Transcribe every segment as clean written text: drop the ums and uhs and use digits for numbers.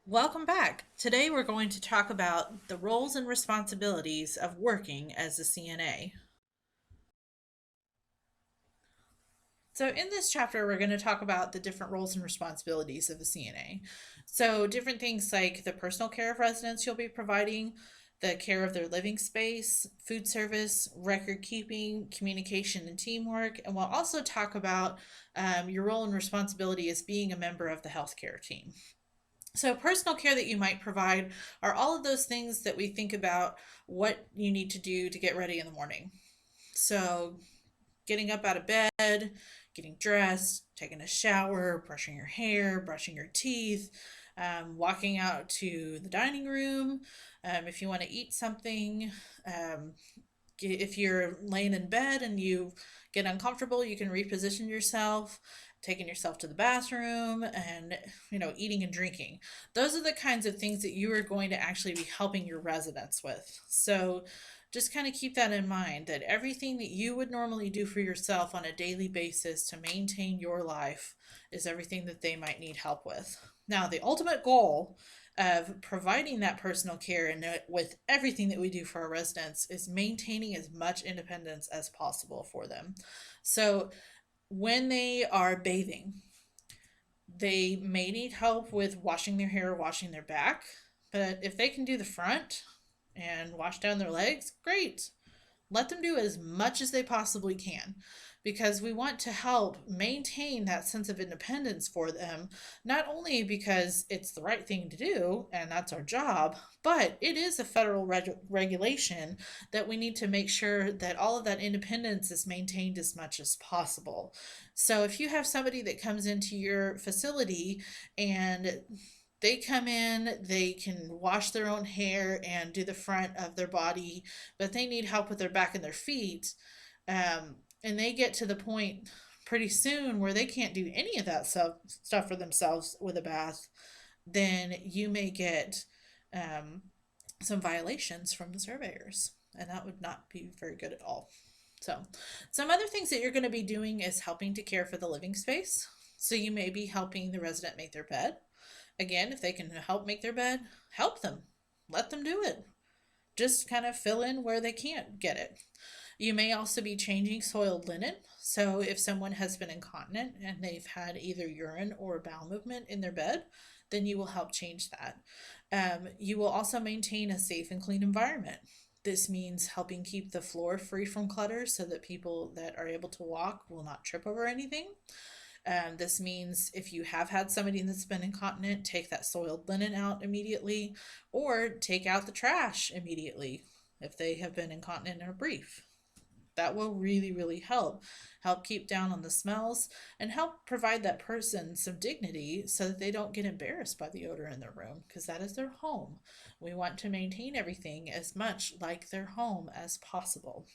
Welcome back. Today we're going to talk about the roles and responsibilities of working as a CNA. So, in this chapter, we're going to talk about the different roles and responsibilities of a CNA. So, different things like the personal care of residents you'll be providing, the care of their living space, food service, record keeping, communication, and teamwork. And we'll also talk about your role and responsibility as being a member of the healthcare team. So, personal care that you might provide are all of those things that we think about what you need to do to get ready in the morning. So, getting up out of bed, getting dressed, taking a shower, brushing your hair, brushing your teeth, walking out to the dining room. If you want to eat something, um, if you're laying in bed and you get uncomfortable, you can reposition yourself, taking yourself to the bathroom and, eating and drinking. Those are the kinds of things that you are going to actually be helping your residents with. So just kind of keep that in mind, that everything that you would normally do for yourself on a daily basis to maintain your life is everything that they might need help with. Now, the ultimate goal of providing that personal care and with everything that we do for our residents is maintaining as much independence as possible for them. So when they are bathing, they may need help with washing their hair or washing their back, but if they can do the front and wash down their legs, great. Let them do as much as they possibly can, because we want to help maintain that sense of independence for them, not only because it's the right thing to do and that's our job, but it is a federal regulation that we need to make sure that all of that independence is maintained as much as possible. So if you have somebody that comes into your facility and they come in, they can wash their own hair and do the front of their body, but they need help with their back and their feet. And they get to the point pretty soon where they can't do any of that stuff for themselves with a bath, then you may get um, some violations from the surveyors. And that would not be very good at all. So, some other things that you're going to be doing is helping to care for the living space. So, you may be helping the resident make their bed. Again, if they can help make their bed, help them. Let them do it. Just kind of fill in where they can't get it. You may also be changing soiled linen. So, if someone has been incontinent and they've had either urine or bowel movement in their bed, then you will help change that. You will also maintain a safe and clean environment. This means helping keep the floor free from clutter so that people that are able to walk will not trip over anything. This means if you have had somebody that's been incontinent, take that soiled linen out immediately, or take out the trash immediately if they have been incontinent or brief. That will really, really help keep down on the smells and help provide that person some dignity so that they don't get embarrassed by the odor in their room, because that is their home. We want to maintain everything as much like their home as possible.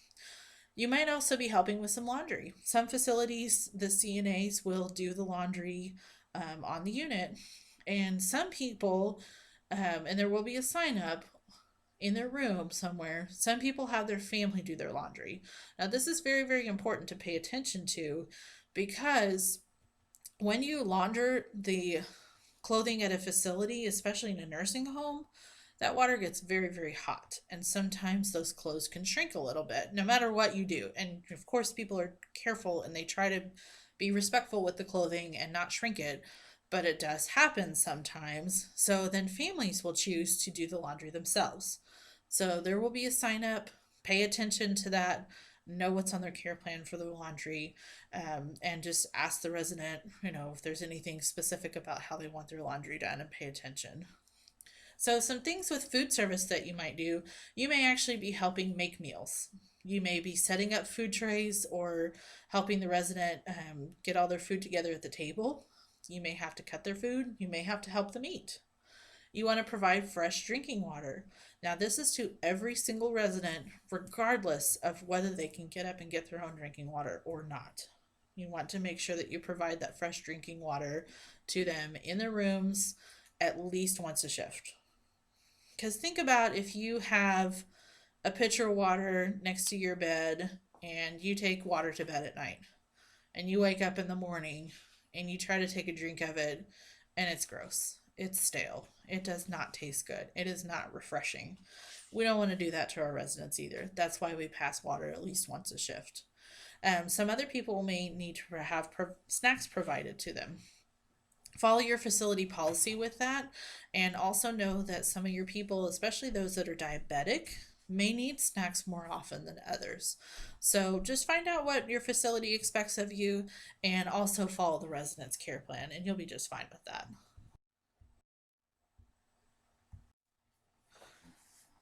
You might also be helping with some laundry. Some facilities, the CNAs will do the laundry on the unit, and some people, and there will be a sign up in their room somewhere. Some people have their family do their laundry. Now, this is very, very important to pay attention to, because when you launder the clothing at a facility, especially in a nursing home, that water gets very, very hot. And sometimes those clothes can shrink a little bit, no matter what you do. And of course, people are careful and they try to be respectful with the clothing and not shrink it. But it does happen sometimes. So then families will choose to do the laundry themselves. So there will be a sign up. Pay attention to that. Know what's on their care plan for the laundry, and just ask the resident, if there's anything specific about how they want their laundry done, and pay attention. So, some things with food service that you might do, you may actually be helping make meals. You may be setting up food trays or helping the resident get all their food together at the table. You may have to cut their food. You may have to help them eat. You want to provide fresh drinking water. Now, this is to every single resident, regardless of whether they can get up and get their own drinking water or not. You want to make sure that you provide that fresh drinking water to them in their rooms at least once a shift. Because think about if you have a pitcher of water next to your bed and you take water to bed at night and you wake up in the morning and you try to take a drink of it and it's gross It's stale. It does not taste good. It is not refreshing. We don't want to do that to our residents either. That's why we pass water at least once a shift. Some other people may need to have snacks provided to them. Follow your facility policy with that, and also know that some of your people, especially those that are diabetic, may need snacks more often than others. So just find out what your facility expects of you and also follow the residence care plan, and you'll be just fine with that.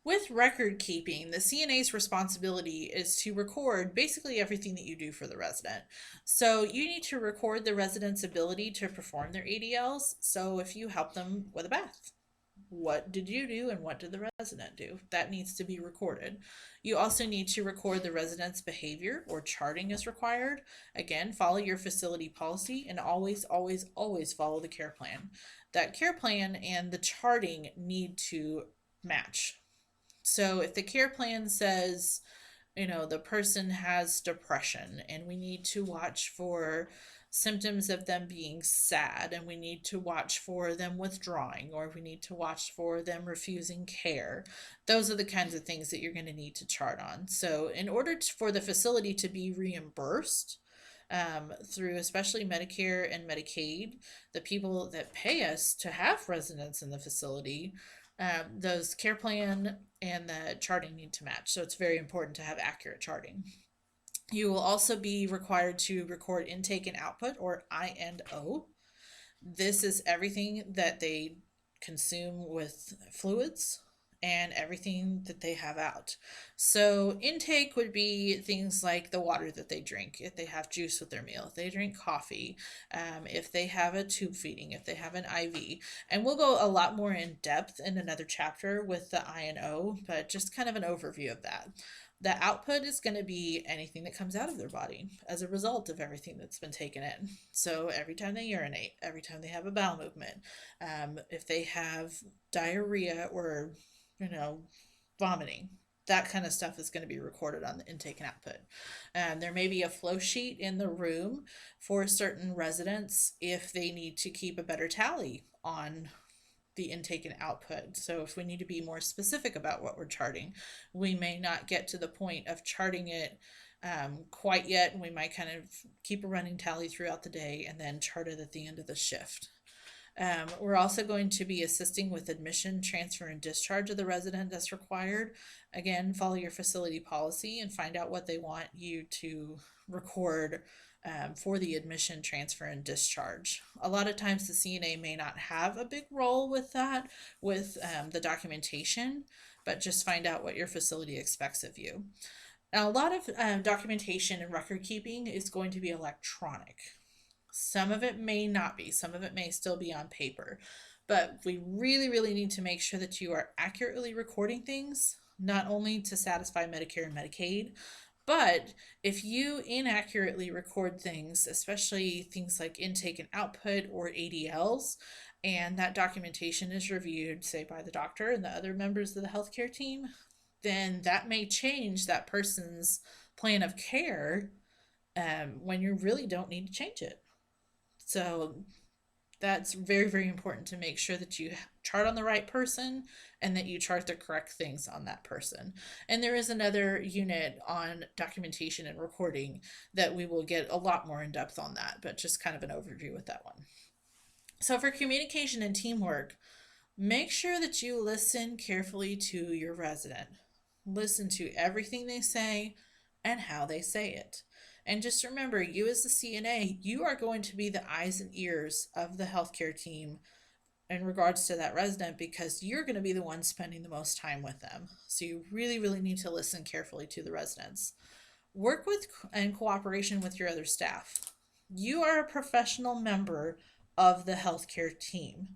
With record keeping, the CNA's responsibility is to record basically everything that you do for the resident. So you need to record the resident's ability to perform their ADLs. So if you help them with a bath, what did you do and what did the resident do? That needs to be recorded. You also need to record the resident's behavior or charting as required. Again, follow your facility policy and always, always, always follow the care plan. That care plan and the charting need to match. So if the care plan says, the person has depression and we need to watch for symptoms of them being sad and we need to watch for them withdrawing or we need to watch for them refusing care, those are the kinds of things that you're going to need to chart on. So in order for the facility to be reimbursed, through especially Medicare and Medicaid, the people that pay us to have residents in the facility, those care plan and the charting need to match. So it's very important to have accurate charting. You will also be required to record intake and output, or I&O. This is everything that they consume with fluids and everything that they have out. So intake would be things like the water that they drink, if they have juice with their meal, if they drink coffee, if they have a tube feeding, if they have an IV. And we'll go a lot more in depth in another chapter with the I&O, but just kind of an overview of that. The output is going to be anything that comes out of their body as a result of everything that's been taken in. So every time they urinate, every time they have a bowel movement, if they have diarrhea or, vomiting, that kind of stuff is going to be recorded on the intake and output. There may be a flow sheet in the room for certain residents if they need to keep a better tally on the intake and output. So if we need to be more specific about what we're charting, we may not get to the point of charting it quite yet. We might kind of keep a running tally throughout the day and then chart it at the end of the shift. We're also going to be assisting with admission, transfer, and discharge of the resident as required. Again, follow your facility policy and find out what they want you to record for the admission, transfer, and discharge. A lot of times the CNA may not have a big role with that, with the documentation, but just find out what your facility expects of you. Now, a lot of documentation and record keeping is going to be electronic. Some of it may not be, some of it may still be on paper, but we really, really need to make sure that you are accurately recording things, not only to satisfy Medicare and Medicaid, but if you inaccurately record things, especially things like intake and output or ADLs, and that documentation is reviewed, say, by the doctor and the other members of the healthcare team, then that may change that person's plan of care when you really don't need to change it. So that's very, very important to make sure that you chart on the right person and that you chart the correct things on that person. And there is another unit on documentation and recording that we will get a lot more in depth on that, but just kind of an overview with that one. So for communication and teamwork, make sure that you listen carefully to your resident. Listen to everything they say and how they say it. And just remember, you as the CNA, you are going to be the eyes and ears of the healthcare team in regards to that resident because you're going to be the one spending the most time with them. So you really, really need to listen carefully to the residents. Work with and cooperation with your other staff. You are a professional member of the healthcare team.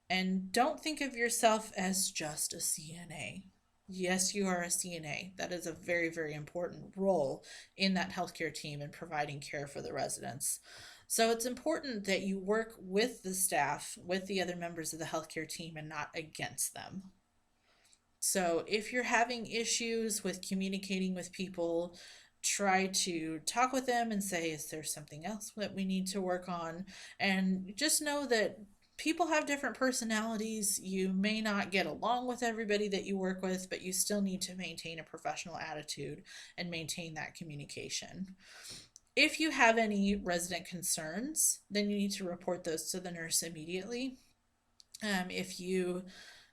And don't think of yourself as just a CNA. Yes, you are a CNA. That is a very, very important role in that healthcare team and providing care for the residents. So it's important that you work with the staff, with the other members of the healthcare team, and not against them. So if you're having issues with communicating with people, try to talk with them and say, is there something else that we need to work on? And just know that people have different personalities. You may not get along with everybody that you work with, but you still need to maintain a professional attitude and maintain that communication. If you have any resident concerns, then you need to report those to the nurse immediately. If you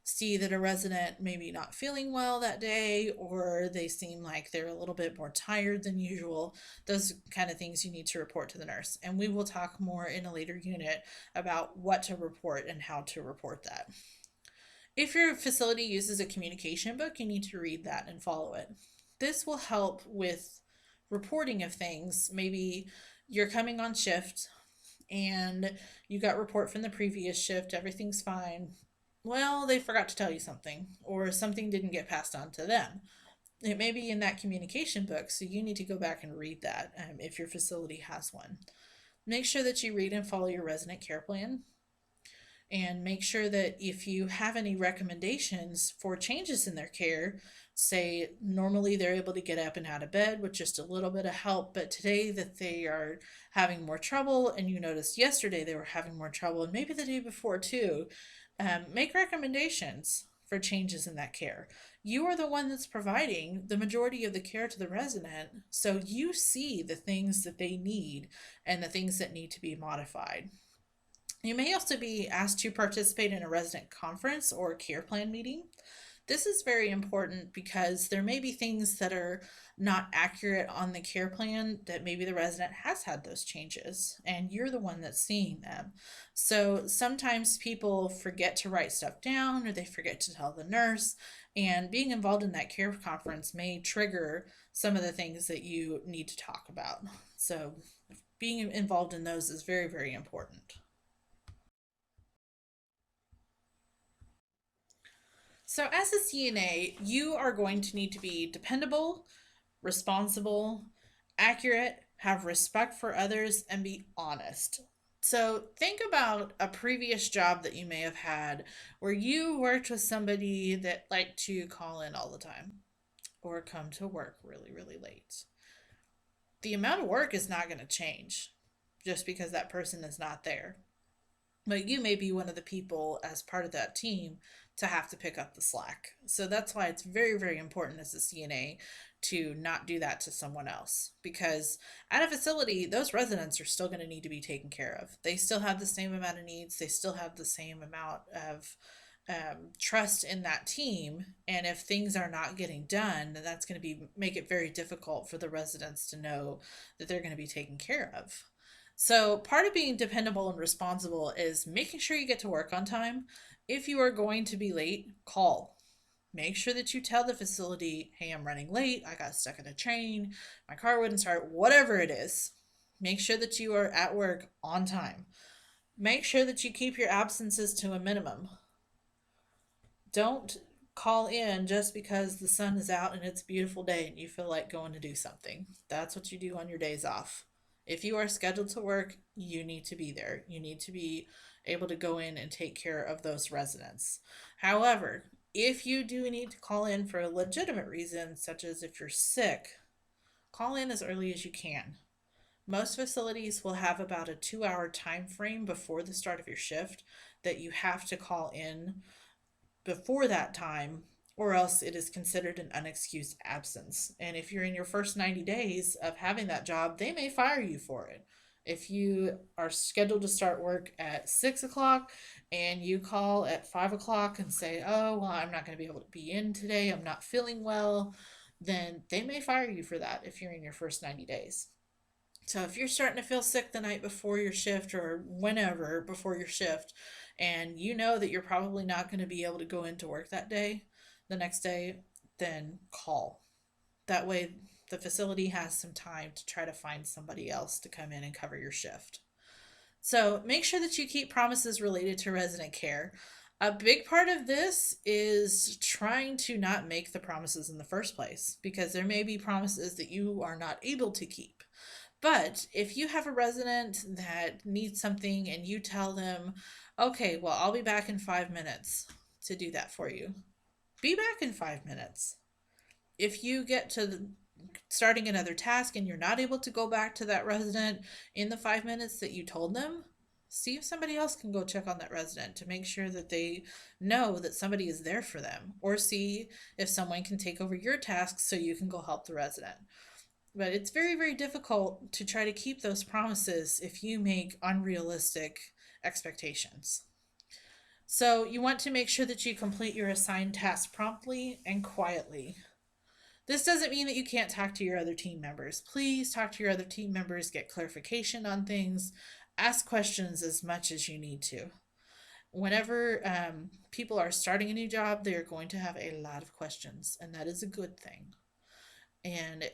see that a resident maybe not feeling well that day, or they seem like they're a little bit more tired than usual, those kind of things you need to report to the nurse. And we will talk more in a later unit about what to report and how to report that. If your facility uses a communication book, you need to read that and follow it. This will help with reporting of things. Maybe you're coming on shift and you got report from the previous shift, everything's fine. Well, they forgot to tell you something, or something didn't get passed on to them. It may be in that communication book, so you need to go back and read that if your facility has one. Make sure that you read and follow your resident care plan, and make sure that if you have any recommendations for changes in their care, say normally they're able to get up and out of bed with just a little bit of help, but today that they are having more trouble, and you noticed yesterday they were having more trouble, and maybe the day before too, make recommendations for changes in that care. You are the one that's providing the majority of the care to the resident, so you see the things that they need and the things that need to be modified. You may also be asked to participate in a resident conference or care plan meeting. This is very important because there may be things that are not accurate on the care plan, that maybe the resident has had those changes and you're the one that's seeing them. So sometimes people forget to write stuff down, or they forget to tell the nurse, and being involved in that care conference may trigger some of the things that you need to talk about. So being involved in those is very, very important. So, as a CNA, you are going to need to be dependable, responsible, accurate, have respect for others, and be honest. So, think about a previous job that you may have had where you worked with somebody that liked to call in all the time or come to work really, really late. The amount of work is not going to change just because that person is not there. But you may be one of the people as part of that team to have to pick up the slack. So that's why it's very, very important as a CNA to not do that to someone else, because at a facility, those residents are still going to need to be taken care of. They still have the same amount of needs, they still have the same amount of trust in that team. And if things are not getting done, then that's going to be make it very difficult for the residents to know that they're going to be taken care of. So, part of being dependable and responsible is making sure you get to work on time. If you are going to be late, call. Make sure that you tell the facility, hey, I'm running late. I got stuck in a train. My car wouldn't start, whatever it is. Make sure that you are at work on time. Make sure that you keep your absences to a minimum. Don't call in just because the sun is out and it's a beautiful day and you feel like going to do something. That's what you do on your days off. If you are scheduled to work, you need to be there. You need to be able to go in and take care of those residents. However, if you do need to call in for a legitimate reason, such as if you're sick, call in as early as you can. Most facilities will have about a 2 hour time frame before the start of your shift that you have to call in before that time, or else it is considered an unexcused absence. And if you're in your first 90 days of having that job, they may fire you for it. If you are scheduled to start work at 6 o'clock and you call at 5 o'clock and say, oh, well, I'm not going to be able to be in today, I'm not feeling well, then they may fire you for that if you're in your first 90 days. So if you're starting to feel sick the night before your shift or whenever before your shift, and you know that you're probably not going to be able to go into work that day, the next day, then call. That way, the facility has some time to try to find somebody else to come in and cover your shift. So make sure that you keep promises related to resident care. A big part of this is trying to not make the promises in the first place, because there may be promises that you are not able to keep. But if you have a resident that needs something and you tell them, okay, well, I'll be back in 5 minutes to do that for you, be back in 5 minutes. If you get to starting another task and you're not able to go back to that resident in the 5 minutes that you told them, See if somebody else can go check on that resident to make sure that they know that somebody is there for them, or see if someone can take over your tasks so you can go help the resident. But it's very, very difficult to try to keep those promises if you make unrealistic expectations. So, you want to make sure that you complete your assigned task promptly and quietly. This doesn't mean that you can't talk to your other team members. Please talk to your other team members, get clarification on things, ask questions as much as you need to. Whenever people are starting a new job, they're going to have a lot of questions, and that is a good thing. And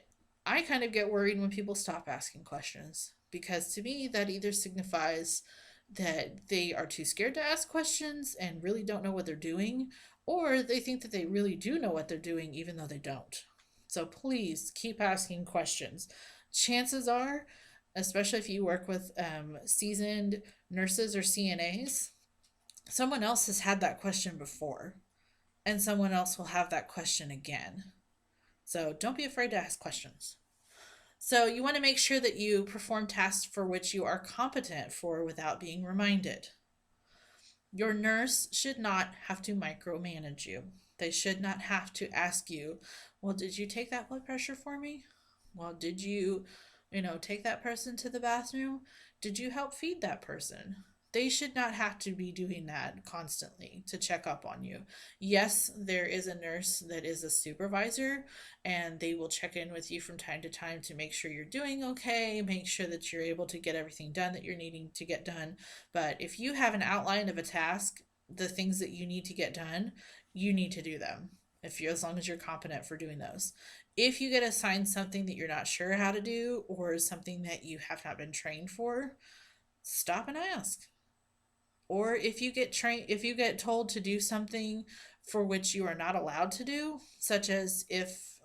I kind of get worried when people stop asking questions, because to me, that either signifies that they are too scared to ask questions and really don't know what they're doing, or they think that they really do know what they're doing even though they don't. So please keep asking questions. Chances are, especially if you work with seasoned nurses or CNAs, someone else has had that question before, and someone else will have that question again. So don't be afraid to ask questions. So you want to make sure that you perform tasks for which you are competent for without being reminded. Your nurse should not have to micromanage you. They should not have to ask you, well, did you take that blood pressure for me? Well, did you take that person to the bathroom? Did you help feed that person? They should not have to be doing that constantly to check up on you. Yes, there is a nurse that is a supervisor, and they will check in with you from time to time to make sure you're doing okay, make sure that you're able to get everything done that you're needing to get done. But if you have an outline of a task, the things that you need to get done, you need to do them. If you as long as you're competent for doing those. If you get assigned something that you're not sure how to do, or something that you have not been trained for, stop and ask. Or if you get told to do something for which you are not allowed to do, such as if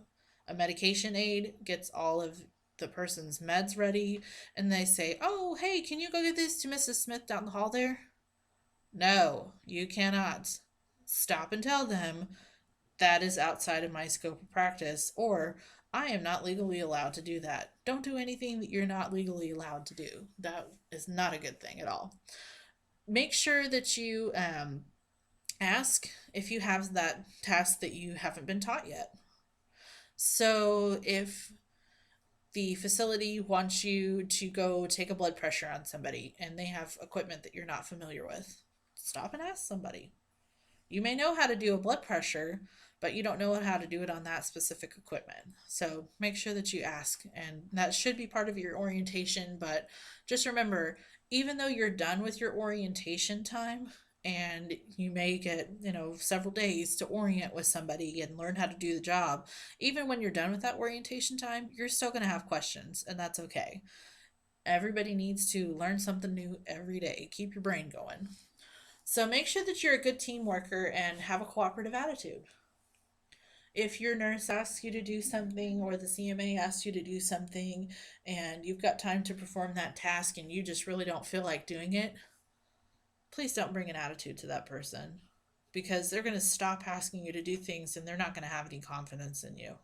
a medication aide gets all of the person's meds ready and they say, "Oh, hey, can you go get this to Mrs. Smith down the hall there?" No, you cannot. Stop and tell them that is outside of my scope of practice, or I am not legally allowed to do that. Don't do anything that you're not legally allowed to do. That is not a good thing at all. Make sure that you ask if you have that task that you haven't been taught yet. So if the facility wants you to go take a blood pressure on somebody and they have equipment that you're not familiar with, stop and ask somebody. You may know how to do a blood pressure, but you don't know how to do it on that specific equipment. So make sure that you ask, and that should be part of your orientation. But just remember, even though you're done with your orientation time, and you may get, several days to orient with somebody and learn how to do the job, even when you're done with that orientation time, you're still going to have questions, and that's okay. Everybody needs to learn something new every day. Keep your brain going. So make sure that you're a good team worker and have a cooperative attitude. If your nurse asks you to do something, or the CMA asks you to do something, and you've got time to perform that task and you just really don't feel like doing it, please don't bring an attitude to that person, because they're going to stop asking you to do things and they're not going to have any confidence in you.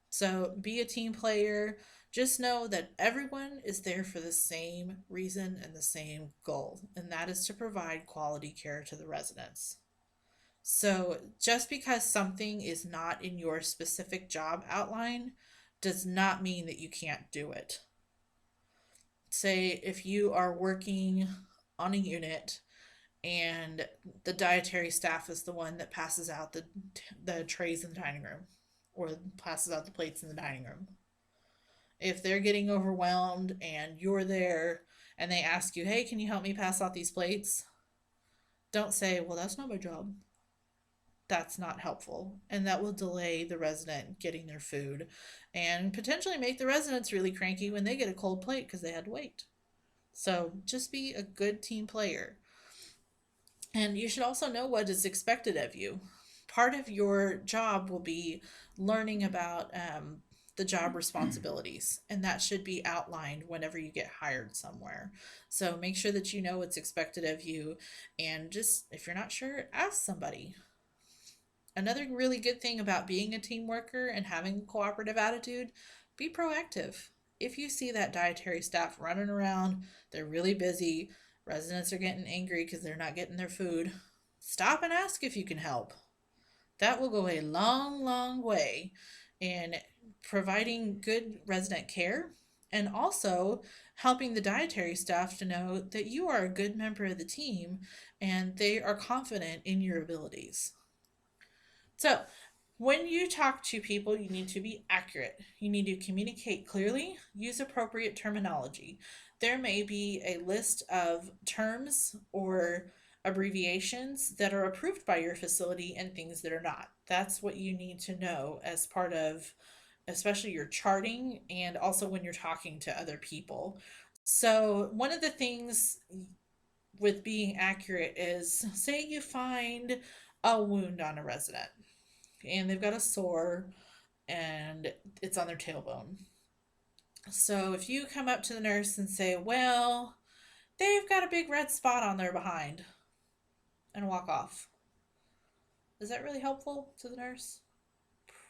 So be a team player. Just know that everyone is there for the same reason and the same goal, and that is to provide quality care to the residents. So just because something is not in your specific job outline does not mean that you can't do it. Say if you are working on a unit and the dietary staff is the one that passes out the trays in the dining room, or passes out the plates in the dining room. If they're getting overwhelmed and you're there and they ask you, "Hey, can you help me pass out these plates?" Don't say, "Well, that's not my job." That's not helpful, and that will delay the resident getting their food and potentially make the residents really cranky when they get a cold plate because they had to wait. So just be a good team player. And you should also know what is expected of you. Part of your job will be learning about the job responsibilities, and that should be outlined whenever you get hired somewhere. So make sure that you know what's expected of you, and just if you're not sure, ask somebody. Another really good thing about being a team worker and having a cooperative attitude, be proactive. If you see that dietary staff running around, they're really busy, Residents are getting angry because they're not getting their food. Stop and ask if you can help. That will go a long, long way in providing good resident care and also helping the dietary staff to know that you are a good member of the team and they are confident in your abilities. So, when you talk to people, you need to be accurate. You need to communicate clearly, use appropriate terminology. There may be a list of terms or abbreviations that are approved by your facility and things that are not. That's what you need to know as part of, especially your charting and also when you're talking to other people. So, one of the things with being accurate is say you find a wound on a resident and they've got a sore and it's on their tailbone. So if you come up to the nurse and say, well, they've got a big red spot on their behind, and walk off, is that really helpful to the nurse?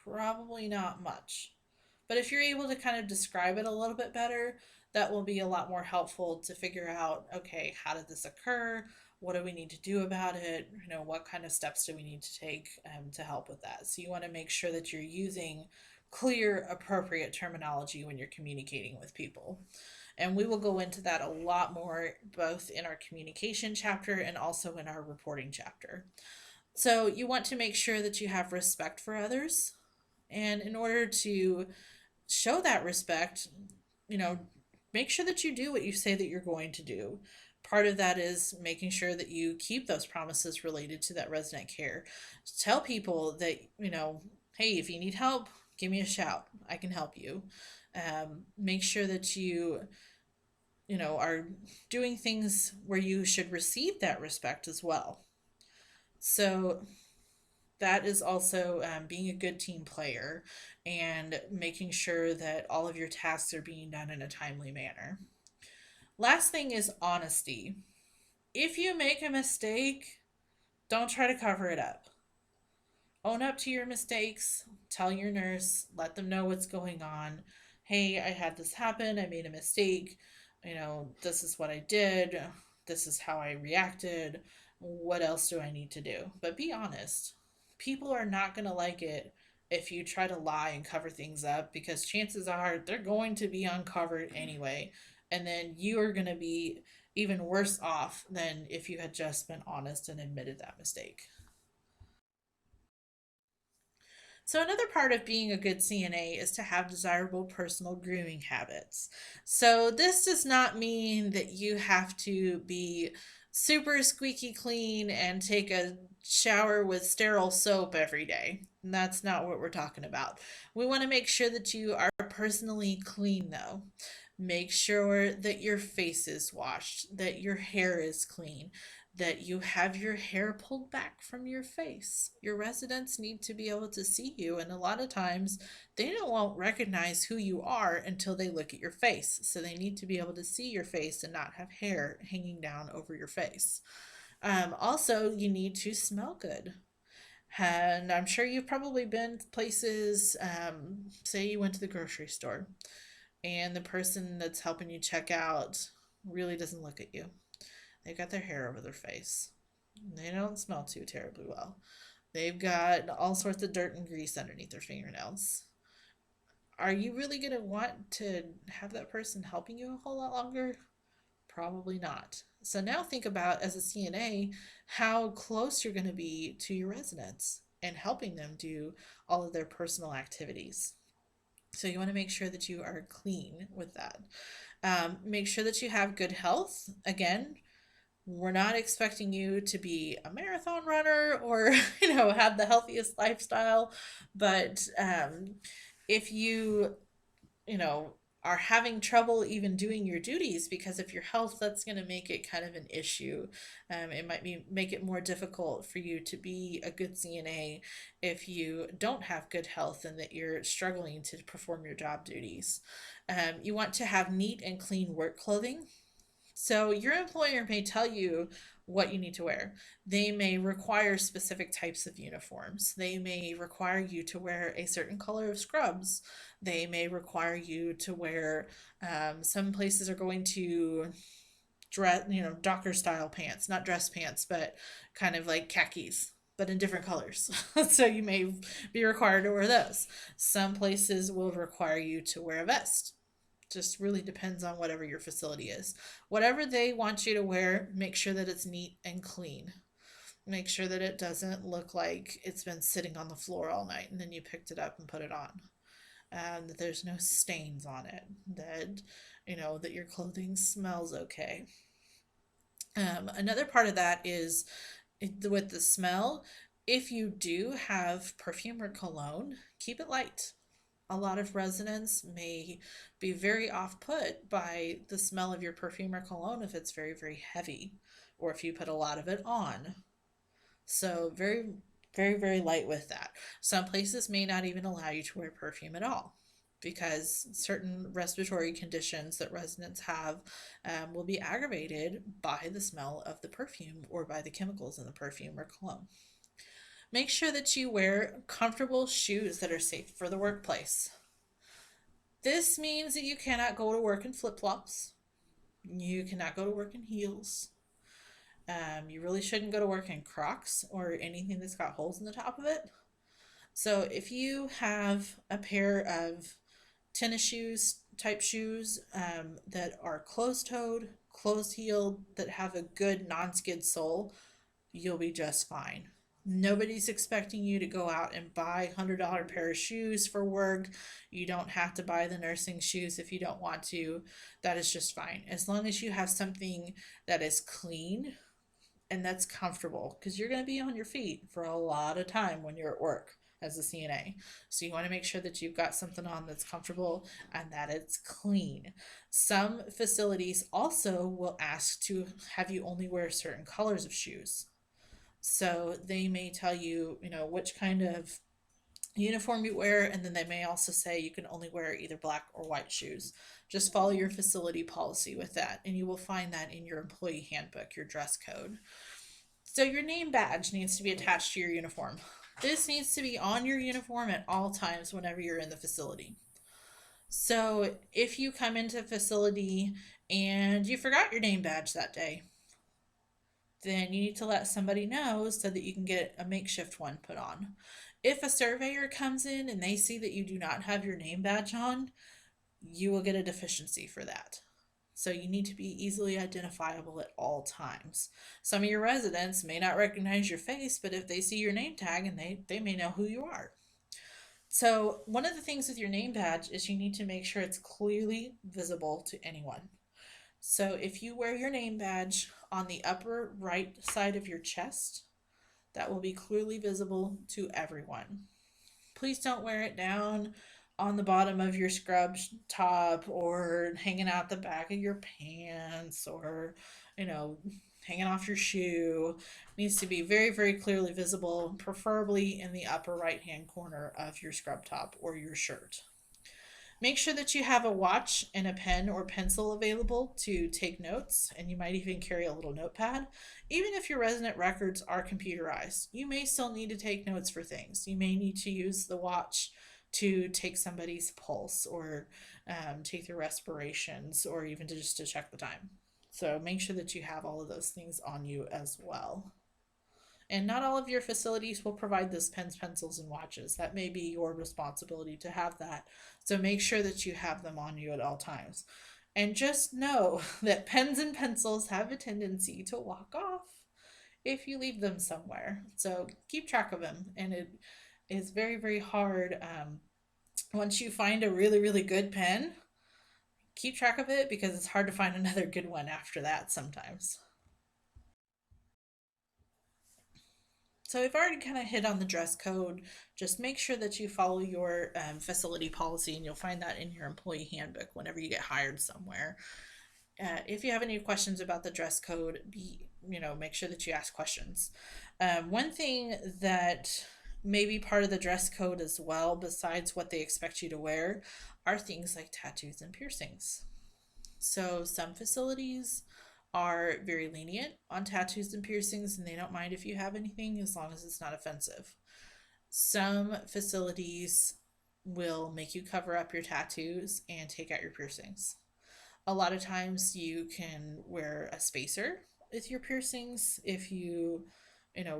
Probably not much. But if you're able to kind of describe it a little bit better, that will be a lot more helpful to figure out, okay, how did this occur? What do we need to do about it? What kind of steps do we need to take to help with that? So you want to make sure that you're using clear, appropriate terminology when you're communicating with people. And we will go into that a lot more both in our communication chapter and also in our reporting chapter. So you want to make sure that you have respect for others. And in order to show that respect, you know, make sure that you do what you say that you're going to do. Part of that is making sure that you keep those promises related to that resident care. Tell people that, hey, if you need help, give me a shout. I can help you. Make sure that you are doing things where you should receive that respect as well. So that is also being a good team player and making sure that all of your tasks are being done in a timely manner. Last thing is honesty. If you make a mistake, don't try to cover it up. Own up to your mistakes, tell your nurse, let them know what's going on. Hey, I had this happen, I made a mistake. This is what I did, this is how I reacted. What else do I need to do? But be honest. People are not going to like it if you try to lie and cover things up because chances are they're going to be uncovered anyway. And then you are going to be even worse off than if you had just been honest and admitted that mistake. So, another part of being a good CNA is to have desirable personal grooming habits. So, this does not mean that you have to be super squeaky clean and take a shower with sterile soap every day. That's not what we're talking about. We want to make sure that you are personally clean, though. Make sure that your face is washed, that your hair is clean, that you have your hair pulled back from your face. Your residents need to be able to see you, and a lot of times they won't recognize who you are until they look at your face. So they need to be able to see your face and not have hair hanging down over your face. Also, you need to smell good. And I'm sure you've probably been places, say you went to the grocery store and the person that's helping you check out really doesn't look at you. They've got their hair over their face. They don't smell too terribly well. They've got all sorts of dirt and grease underneath their fingernails. Are you really going to want to have that person helping you a whole lot longer? Probably not. So now think about, as a CNA, how close you're going to be to your residents and helping them do all of their personal activities. So you want to make sure that you are clean with that. Make sure that you have good health. Again, we're not expecting you to be a marathon runner or have the healthiest lifestyle, but if you are having trouble even doing your duties because of your health, that's going to make it kind of an issue. It might make it more difficult for you to be a good CNA if you don't have good health and that you're struggling to perform your job duties. You want to have neat and clean work clothing. So your employer may tell you what you need to wear. They may require specific types of uniforms. They may require you to wear a certain color of scrubs. They may require you to wear, some places are going to dress, Docker style pants, not dress pants, but kind of like khakis, but in different colors. So you may be required to wear those. Some places will require you to wear a vest. Just really depends on whatever your facility is. Whatever they want you to wear, make sure that it's neat and clean. Make sure that it doesn't look like it's been sitting on the floor all night and then you picked it up and put it on. And that there's no stains on it. That your clothing smells okay. Another part of that is with the smell. If you do have perfume or cologne, keep it light. A lot of residents may be very off put by the smell of your perfume or cologne if it's very, very heavy or if you put a lot of it on. So, very, very, very light with that. Some places may not even allow you to wear perfume at all because certain respiratory conditions that residents have will be aggravated by the smell of the perfume or by the chemicals in the perfume or cologne. Make sure that you wear comfortable shoes that are safe for the workplace. This means that you cannot go to work in flip flops. You cannot go to work in heels. You really shouldn't go to work in Crocs or anything that's got holes in the top of it. So if you have a pair of tennis shoes type shoes that are closed toed, closed heeled, that have a good non skid sole, you'll be just fine. Nobody's expecting you to go out and buy $100 pair of shoes for work. You don't have to buy the nursing shoes if you don't want to. That is just fine. As long as you have something that is clean and that's comfortable, because you're going to be on your feet for a lot of time when you're at work as a CNA. So you want to make sure that you've got something on that's comfortable and that it's clean. Some facilities also will ask to have you only wear certain colors of shoes. So they may tell you, which kind of uniform you wear, and then they may also say you can only wear either black or white shoes. Just follow your facility policy with that, and you will find that in your employee handbook, your dress code. So your name badge needs to be attached to your uniform. This needs to be on your uniform at all times whenever you're in the facility. So if you come into a facility and you forgot your name badge that day, then you need to let somebody know so that you can get a makeshift one put on. If a surveyor comes in and they see that you do not have your name badge on, you will get a deficiency for that. So you need to be easily identifiable at all times. Some of your residents may not recognize your face, but if they see your name tag, and they may know who you are. So one of the things with your name badge is you need to make sure it's clearly visible to anyone. So if you wear your name badge on the upper right side of your chest, that will be clearly visible to everyone. Please don't wear it down on the bottom of your scrub top or hanging out the back of your pants or, hanging off your shoe. It needs to be very, very clearly visible, preferably in the upper right hand corner of your scrub top or your shirt. Make sure that you have a watch and a pen or pencil available to take notes, and you might even carry a little notepad. Even if your resident records are computerized, you may still need to take notes for things. You may need to use the watch to take somebody's pulse or take their respirations or even just to check the time. So make sure that you have all of those things on you as well. And not all of your facilities will provide those pens, pencils, and watches. That may be your responsibility to have that. So make sure that you have them on you at all times. And just know that pens and pencils have a tendency to walk off if you leave them somewhere. So keep track of them. And it is very, very hard. Once you find a really, really good pen, keep track of it because it's hard to find another good one after that sometimes. So we've already kind of hit on the dress code. Just make sure that you follow your facility policy, and you'll find that in your employee handbook whenever you get hired somewhere. If you have any questions about the dress code, make sure that you ask questions. One thing that may be part of the dress code as well, besides what they expect you to wear, are things like tattoos and piercings. So some facilities are very lenient on tattoos and piercings, and they don't mind if you have anything as long as it's not offensive. Some facilities will make you cover up your tattoos and take out your piercings. A lot of times you can wear a spacer with your piercings if you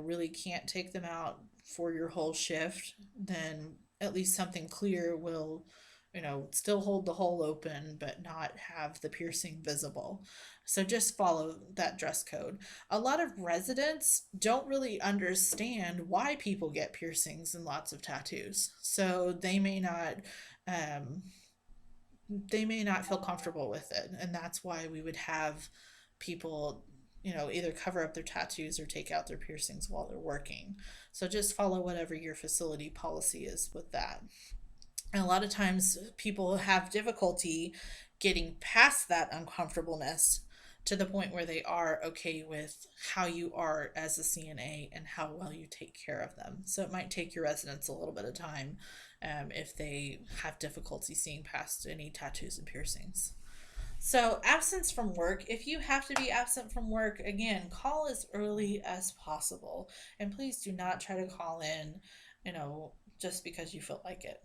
really can't take them out for your whole shift, then at least something clear will still hold the hole open but not have the piercing visible. So just follow that dress code. A lot of residents don't really understand why people get piercings and lots of tattoos, so um, they may not feel comfortable with it, and that's why we would have people either cover up their tattoos or take out their piercings while they're working. So just follow whatever your facility policy is with that. And a lot of times people have difficulty getting past that uncomfortableness to the point where they are okay with how you are as a CNA and how well you take care of them. So it might take your residents a little bit of time if they have difficulty seeing past any tattoos and piercings. So, absence from work. If you have to be absent from work, again, call as early as possible. And please do not try to call in, just because you feel like it.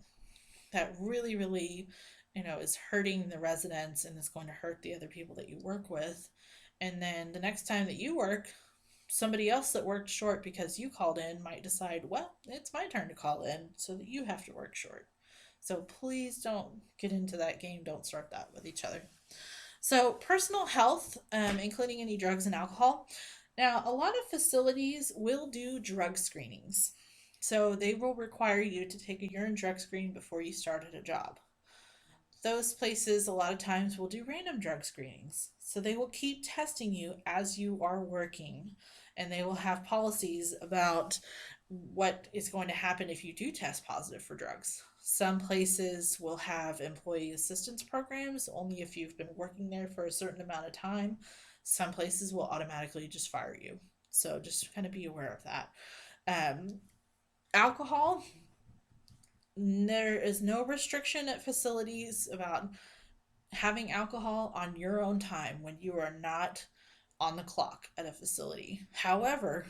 That really, really, is hurting the residents and is going to hurt the other people that you work with. And then the next time that you work, somebody else that worked short because you called in might decide, well, it's my turn to call in, so that you have to work short. So please don't get into that game. Don't start that with each other. So, personal health, including any drugs and alcohol. Now, a lot of facilities will do drug screenings. So, they will require you to take a urine drug screen before you start at a job. Those places, a lot of times, will do random drug screenings. So, they will keep testing you as you are working, and they will have policies about what is going to happen if you do test positive for drugs. Some places will have employee assistance programs only if you've been working there for a certain amount of time. Some places will automatically just fire you. So just kind of be aware of that. Um, Alcohol, there is no restriction at facilities about having alcohol on your own time when you are not on the clock at a facility. However,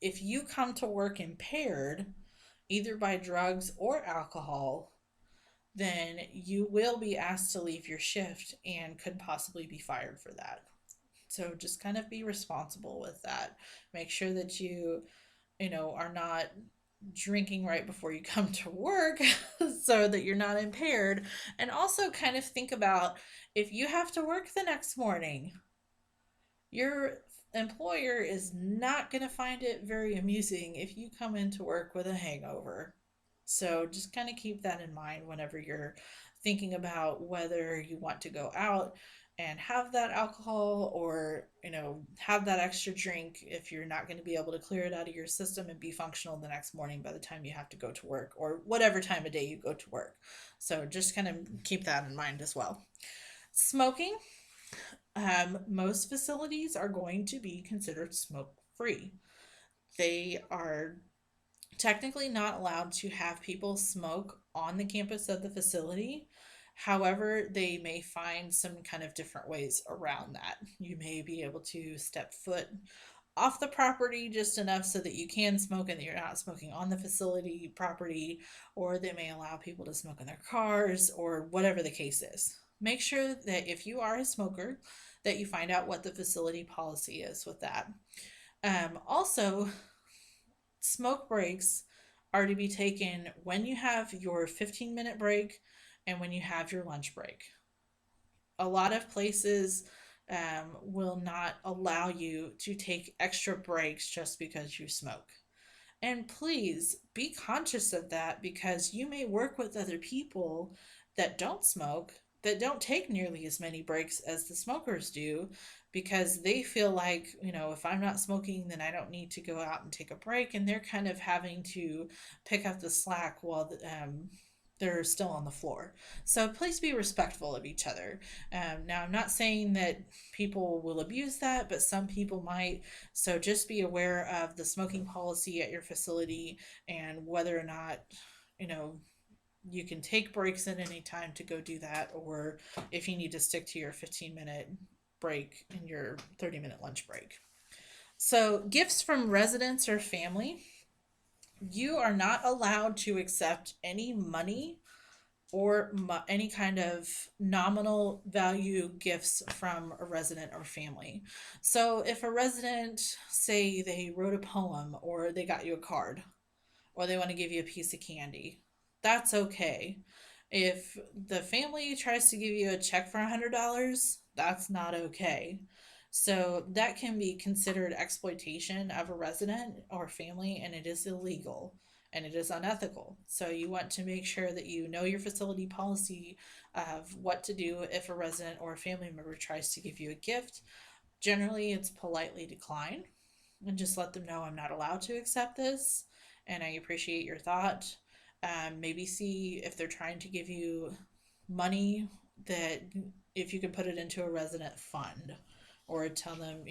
if you come to work impaired, either by drugs or alcohol, then you will be asked to leave your shift and could possibly be fired for that. So just kind of be responsible with that. Make sure that you are not drinking right before you come to work so that you're not impaired. And also kind of think about if you have to work the next morning, your employer is not going to find it very amusing if you come into work with a hangover. So just kind of keep that in mind whenever you're thinking about whether you want to go out and have that alcohol or, have that extra drink if you're not going to be able to clear it out of your system and be functional the next morning by the time you have to go to work or whatever time of day you go to work. So just kind of keep that in mind as well. Smoking. Most facilities are going to be considered smoke free. They are technically not allowed to have people smoke on the campus of the facility. However, they may find some kind of different ways around that. You may be able to step foot off the property just enough so that you can smoke and that you're not smoking on the facility property, or they may allow people to smoke in their cars, or whatever the case is. Make sure that if you are a smoker, that you find out what the facility policy is with that. Also, smoke breaks are to be taken when you have your 15-minute break and when you have your lunch break. A lot of places will not allow you to take extra breaks just because you smoke. And please be conscious of that because you may work with other people that don't smoke, that don't take nearly as many breaks as the smokers do because they feel like, if I'm not smoking, then I don't need to go out and take a break. And they're kind of having to pick up the slack while they're still on the floor. So please be respectful of each other. Now, I'm not saying that people will abuse that, but some people might. So just be aware of the smoking policy at your facility and whether or not, you know, you can take breaks at any time to go do that, or if you need to stick to your 15-minute break and your 30-minute lunch break. So, gifts from residents or family. You are not allowed to accept any money or any kind of nominal value gifts from a resident or family. So if a resident, say they wrote a poem or they got you a card or they want to give you a piece of candy, that's okay. If the family tries to give you a check for $100, that's not okay. So that can be considered exploitation of a resident or family, and it is illegal and it is unethical. So you want to make sure that you know your facility policy of what to do if a resident or a family member tries to give you a gift. Generally, it's politely decline and just let them know I'm not allowed to accept this and I appreciate your thought. Maybe see if they're trying to give you money, that if you can put it into a resident fund, or tell them,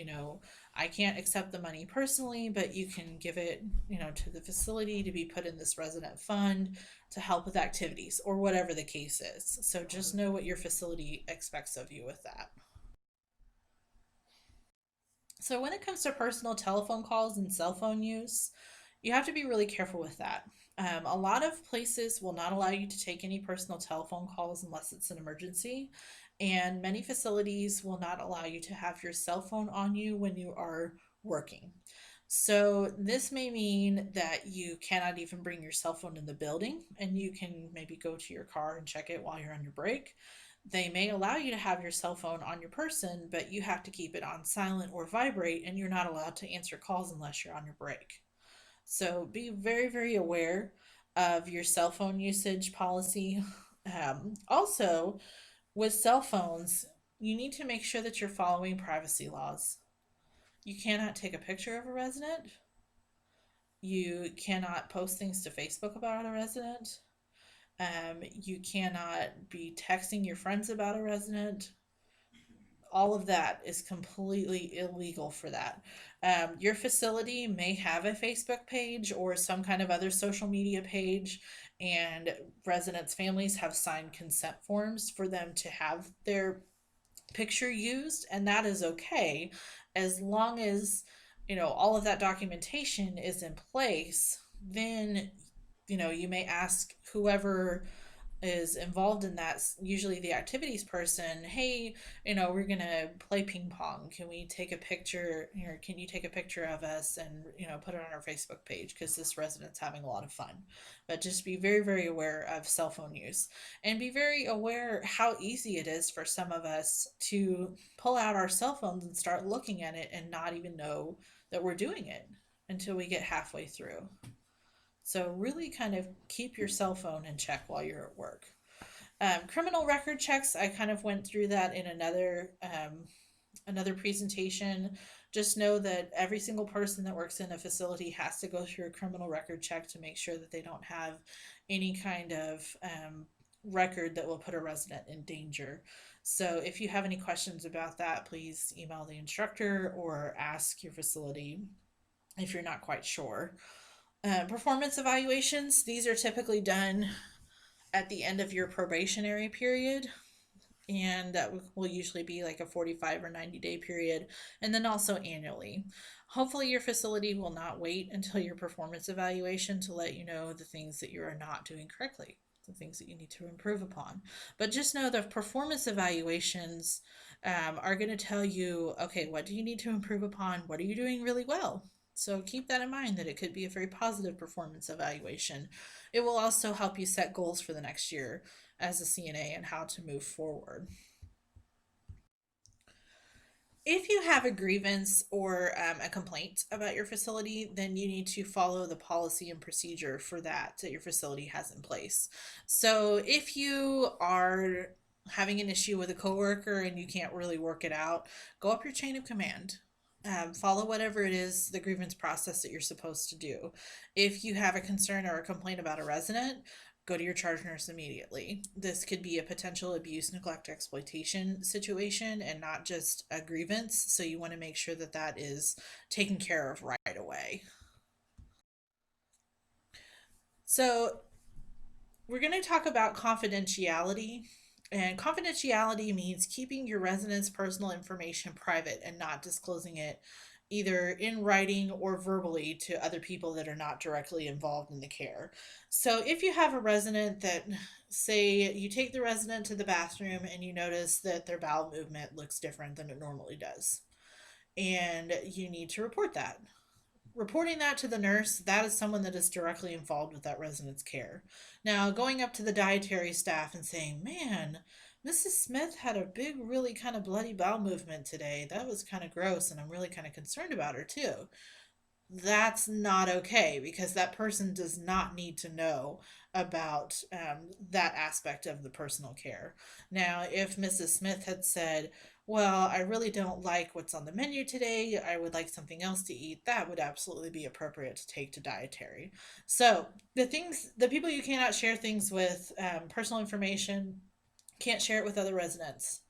I can't accept the money personally, but you can give it, to the facility to be put in this resident fund to help with activities or whatever the case is. So just know what your facility expects of you with that. So when it comes to personal telephone calls and cell phone use, you have to be really careful with that. A lot of places will not allow you to take any personal telephone calls unless it's an emergency, and many facilities will not allow you to have your cell phone on you when you are working. So, this may mean that you cannot even bring your cell phone in the building and you can maybe go to your car and check it while you're on your break. They may allow you to have your cell phone on your person, but you have to keep it on silent or vibrate, and you're not allowed to answer calls unless you're on your break. So be very, very aware of your cell phone usage policy. Also, with cell phones, you need to make sure that you're following privacy laws. You cannot take a picture of a resident. You cannot post things to Facebook about a resident. You cannot be texting your friends about a resident. All of that is completely illegal for that. Your facility may have a Facebook page or some kind of other social media page, and residents' families have signed consent forms for them to have their picture used, and that is okay as long as all of that documentation is in place. Then you may ask whoever is involved in that, usually the activities person, hey, we're gonna play ping pong, can we take a picture, or can you take a picture of us and put it on our Facebook page because this resident's having a lot of fun. But just be very, very aware of cell phone use, and be very aware how easy it is for some of us to pull out our cell phones and start looking at it and not even know that we're doing it until we get halfway through. So really kind of keep your cell phone in check while you're at work. Criminal record checks, I kind of went through that in another presentation. Just know that every single person that works in a facility has to go through a criminal record check to make sure that they don't have any kind of record that will put a resident in danger. So if you have any questions about that, please email the instructor or ask your facility if you're not quite sure. Performance evaluations, these are typically done at the end of your probationary period, and that will usually be like a 45 or 90-day period, and then also annually. Hopefully, your facility will not wait until your performance evaluation to let you know the things that you are not doing correctly, the things that you need to improve upon. But just know that performance evaluations are going to tell you, okay, what do you need to improve upon? What are you doing really well? So keep that in mind, that it could be a very positive performance evaluation. It will also help you set goals for the next year as a CNA and how to move forward. If you have a grievance or a complaint about your facility, then you need to follow the policy and procedure for that your facility has in place. So if you are having an issue with a coworker and you can't really work it out, go up your chain of command. Follow whatever it is, the grievance process that you're supposed to do. If you have a concern or a complaint about a resident, go to your charge nurse immediately. This could be a potential abuse, neglect, exploitation situation and not just a grievance. So you want to make sure that that is taken care of right away. So we're going to talk about confidentiality. And confidentiality means keeping your residents' personal information private and not disclosing it either in writing or verbally to other people that are not directly involved in the care. So if you have a resident that, say, you take the resident to the bathroom and you notice that their bowel movement looks different than it normally does, and you need to report that. Reporting that to the nurse, that is someone that is directly involved with that resident's care. Now, going up to the dietary staff and saying, man, Mrs. Smith had a big, really kind of bloody bowel movement today. That was kind of gross, and I'm really kind of concerned about her too. That's not okay because that person does not need to know about that aspect of the personal care. Now, if Mrs. Smith had said, well, I really don't like what's on the menu today, I would like something else to eat, that would absolutely be appropriate to take to dietary. So, the people you cannot share things with, personal information, can't share it with other residents.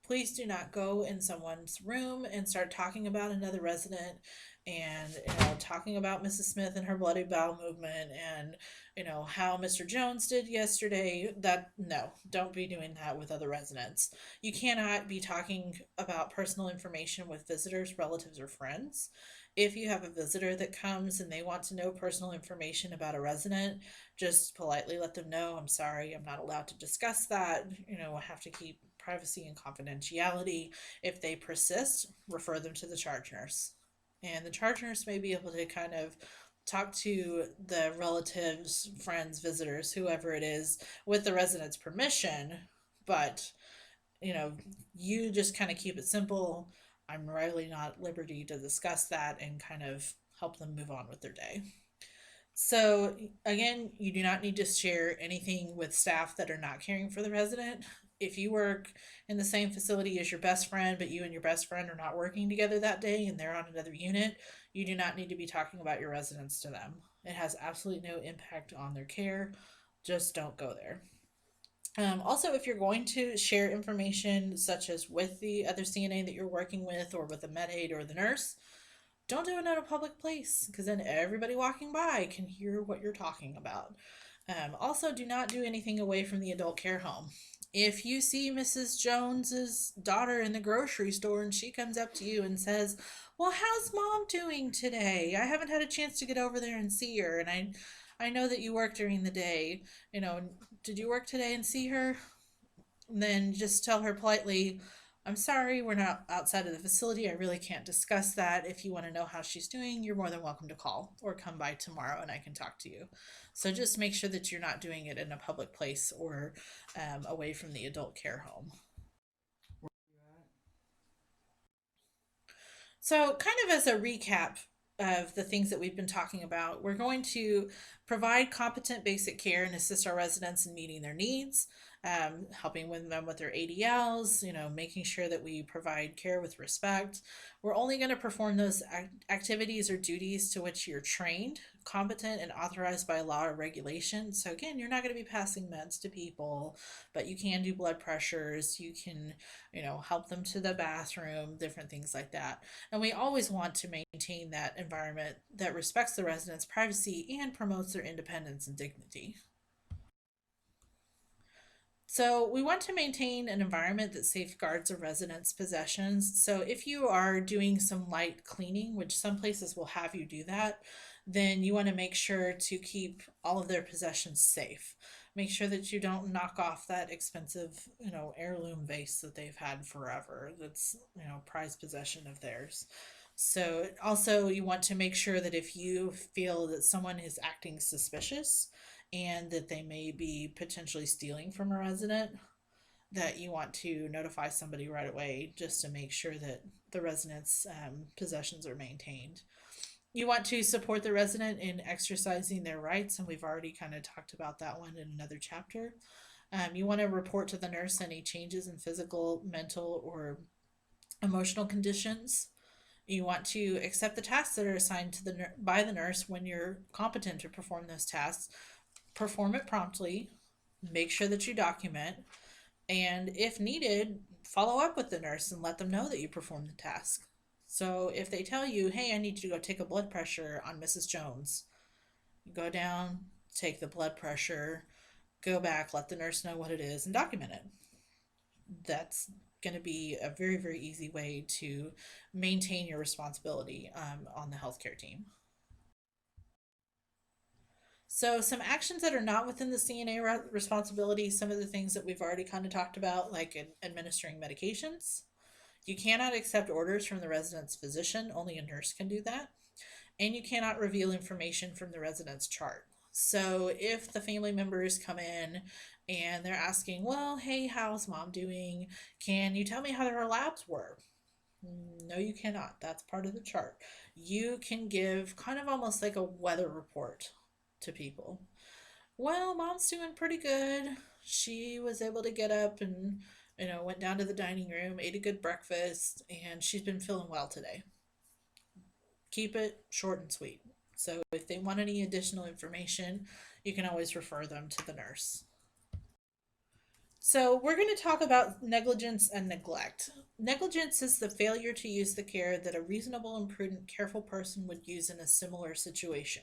Please do not go in someone's room and start talking about another resident and talking about Mrs. Smith and her bloody bowel movement and how Mr. Jones did yesterday. That no, don't be doing that with other residents. You cannot be talking about personal information with visitors, relatives, or friends. If you have a visitor that comes and they want to know personal information about a resident, just politely let them know, I'm sorry, I'm not allowed to discuss that. I have to keep privacy and confidentiality. If they persist, refer them to the charge nurse. And the charge nurse may be able to kind of talk to the relatives, friends, visitors, whoever it is, with the resident's permission. But, you know, you just kind of keep it simple. I'm really not at liberty to discuss that and kind of help them move on with their day. So, again, you do not need to share anything with staff that are not caring for the resident. If you work in the same facility as your best friend, but you and your best friend are not working together that day and they're on another unit, you do not need to be talking about your residents to them. It has absolutely no impact on their care. Just don't go there. Also, if you're going to share information such as with the other CNA that you're working with or with the med aide or the nurse, don't do it in a public place because then everybody walking by can hear what you're talking about. Also, do not do anything away from the adult care home. If you see Mrs. Jones's daughter in the grocery store and she comes up to you and says, well, how's mom doing today? I haven't had a chance to get over there and see her. And I know that you work during the day. Did you work today and see her? And then just tell her politely, I'm sorry, we're not outside of the facility. I really can't discuss that. If you want to know how she's doing, you're more than welcome to call or come by tomorrow and I can talk to you. So just make sure that you're not doing it in a public place or away from the adult care home. So, kind of as a recap of the things that we've been talking about, we're going to provide competent basic care and assist our residents in meeting their needs, helping with them with their ADLs, making sure that we provide care with respect. We're only going to perform those activities or duties to which you're trained, competent, and authorized by law or regulation. So, again, you're not going to be passing meds to people, but you can do blood pressures, you can, help them to the bathroom, different things like that. And we always want to maintain that environment that respects the residents' privacy and promotes their independence and dignity. So, we want to maintain an environment that safeguards a resident's possessions. So, if you are doing some light cleaning, which some places will have you do that, then you want to make sure to keep all of their possessions safe. Make sure that you don't knock off that expensive, heirloom vase that they've had forever. That's, prized possession of theirs. So, also, you want to make sure that if you feel that someone is acting suspicious, and that they may be potentially stealing from a resident, that you want to notify somebody right away just to make sure that the resident's possessions are maintained. You want to support the resident in exercising their rights, and we've already kind of talked about that one in another chapter. You want to report to the nurse any changes in physical, mental, or emotional conditions. You want to accept the tasks that are assigned to by the nurse when you're competent to perform those tasks. Perform it promptly, make sure that you document, and if needed, follow up with the nurse and let them know that you performed the task. So if they tell you, hey, I need you to go take a blood pressure on Mrs. Jones, go down, take the blood pressure, go back, let the nurse know what it is, and document it. That's going to be a very, very easy way to maintain your responsibility on the healthcare team. So, some actions that are not within the CNA responsibility, some of the things that we've already kind of talked about, like administering medications. You cannot accept orders from the resident's physician, only a nurse can do that. And you cannot reveal information from the resident's chart. So, if the family members come in and they're asking, well, hey, how's mom doing? Can you tell me how her labs were? No, you cannot. That's part of the chart. You can give kind of almost like a weather report to people. Well, mom's doing pretty good. She was able to get up and, went down to the dining room, ate a good breakfast, and she's been feeling well today. Keep it short and sweet. So if they want any additional information, you can always refer them to the nurse. So, we're going to talk about negligence and neglect. Negligence is the failure to use the care that a reasonable and prudent, careful person would use in a similar situation.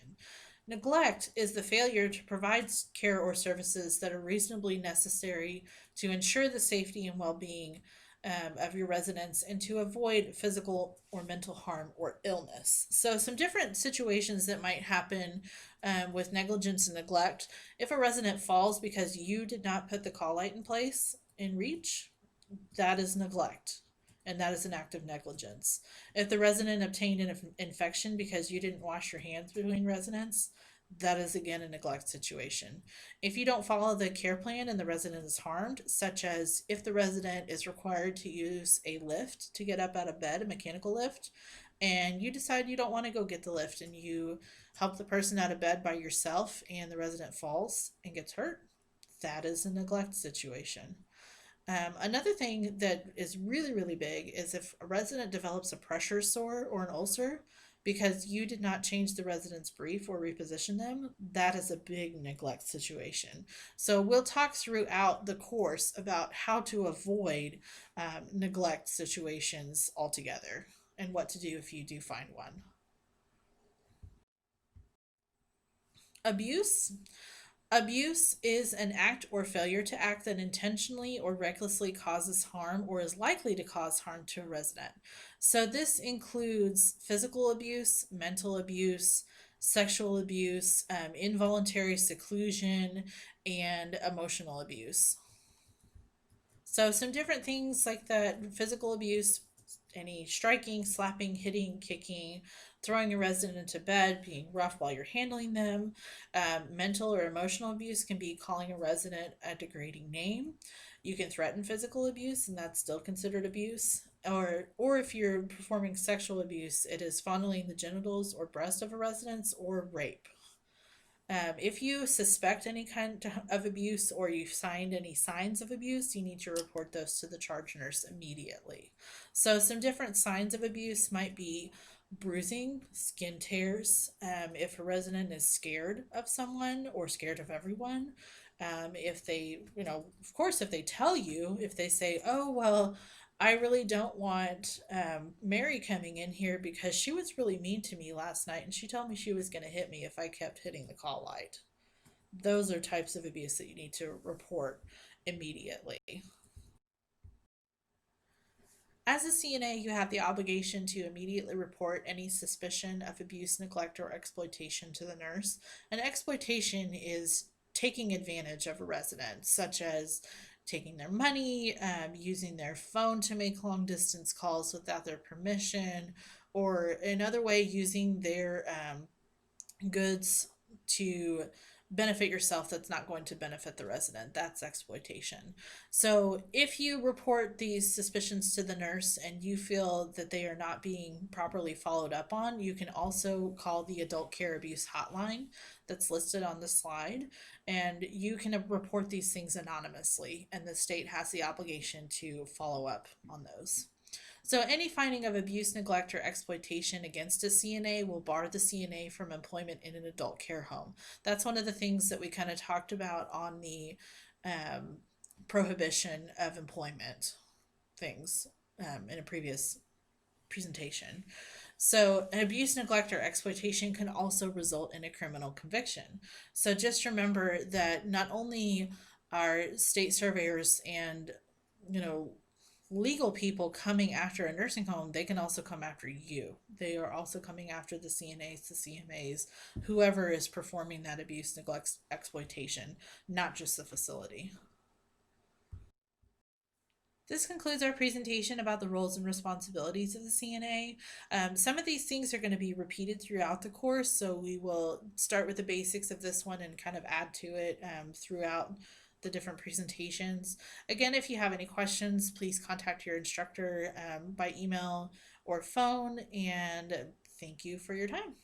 Neglect is the failure to provide care or services that are reasonably necessary to ensure the safety and well being of your residents and to avoid physical or mental harm or illness. So, some different situations that might happen with negligence and neglect. If a resident falls because you did not put the call light in place in reach, that is neglect. And that is an act of negligence. If the resident obtained an infection because you didn't wash your hands between residents, that is again a neglect situation. If you don't follow the care plan and the resident is harmed, such as if the resident is required to use a lift to get up out of bed, a mechanical lift, and you decide you don't want to go get the lift and you help the person out of bed by yourself and the resident falls and gets hurt, that is a neglect situation. Another thing that is really, really big is if a resident develops a pressure sore or an ulcer because you did not change the resident's brief or reposition them, that is a big neglect situation. So, we'll talk throughout the course about how to avoid neglect situations altogether and what to do if you do find one. Abuse. Abuse is an act or failure to act that intentionally or recklessly causes harm or is likely to cause harm to a resident. So, this includes physical abuse, mental abuse, sexual abuse, involuntary seclusion, and emotional abuse. So, some different things like that: physical abuse, any striking, slapping, hitting, kicking, throwing a resident into bed, being rough while you're handling them. Mental or emotional abuse can be calling a resident a degrading name. You can threaten physical abuse, and that's still considered abuse. Or if you're performing sexual abuse, it is fondling the genitals or breast of a resident or rape. If you suspect any kind of abuse or you've signed any signs of abuse, you need to report those to the charge nurse immediately. So, some different signs of abuse might be bruising, skin tears, if a resident is scared of someone or scared of everyone. If they, of course, if they tell you, if they say, oh, well, I really don't want Mary coming in here because she was really mean to me last night and she told me she was going to hit me if I kept hitting the call light. Those are types of abuse that you need to report immediately. As a CNA, you have the obligation to immediately report any suspicion of abuse, neglect, or exploitation to the nurse. And exploitation is taking advantage of a resident, such as taking their money, using their phone to make long distance calls without their permission, or another way, using their goods to benefit yourself that's not going to benefit the resident. That's exploitation. So, if you report these suspicions to the nurse and you feel that they are not being properly followed up on, you can also call the Adult Care Abuse Hotline that's listed on the slide, and you can report these things anonymously, and the state has the obligation to follow up on those. So, any finding of abuse, neglect, or exploitation against a CNA will bar the CNA from employment in an adult care home. That's one of the things that we kind of talked about on the um, prohibition of employment things in a previous presentation. So, an abuse, neglect, or exploitation can also result in a criminal conviction. So, just remember that not only are state surveyors and, you know, legal people coming after a nursing home, they can also come after you. They are also coming after the CNAs, the CMAs, whoever is performing that abuse, neglect, exploitation, not just the facility. This concludes our presentation about the roles and responsibilities of the CNA. Some of these things are going to be repeated throughout the course, so we will start with the basics of this one and kind of add to it throughout the different presentations. Again, if you have any questions, please contact your instructor by email or phone, and thank you for your time.